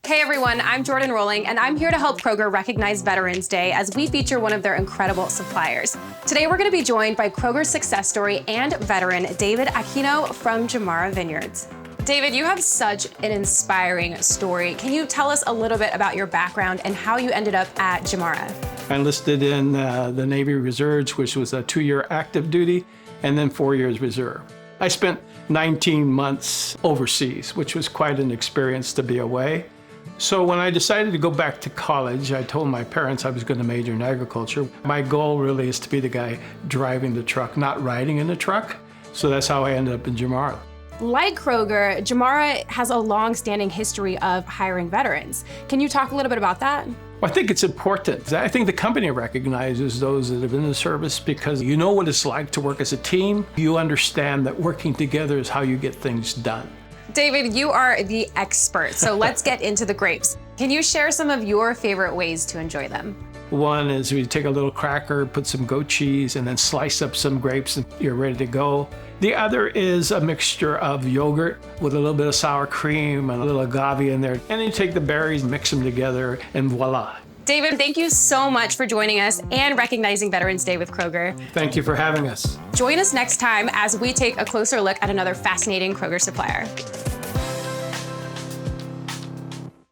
Hey everyone, I'm Jordan Rolling, and I'm here to help Kroger recognize Veterans Day as we feature one of their incredible suppliers. Today we're going to be joined by Kroger's success story and veteran David Aquino from Giumarra Vineyards. David, you have such an inspiring story. Can you tell us a little bit about your background and how you ended up at Giumarra? I enlisted in the Navy Reserves, which was a 2-year active duty, and then 4 years reserve. I spent 19 months overseas, which was quite an experience to be away. So when I decided to go back to college, I told my parents I was going to major in agriculture. My goal really is to be the guy driving the truck, not riding in the truck. So that's how I ended up in Giumarra. Like Kroger, Giumarra has a long-standing history of hiring veterans. Can you talk a little bit about that? Well, I think it's important. I think the company recognizes those that have been in the service because you know what it's like to work as a team. You understand that working together is how you get things done. David, you are the expert, so let's get into the grapes. Can you share some of your favorite ways to enjoy them? One is we take a little cracker, put some goat cheese, and then slice up some grapes, and you're ready to go. The other is a mixture of yogurt with a little bit of sour cream and a little agave in there. And then you take the berries, mix them together, and voila. David, thank you so much for joining us and recognizing Veterans Day with Kroger. Thank you for having us. Join us next time as we take a closer look at another fascinating Kroger supplier.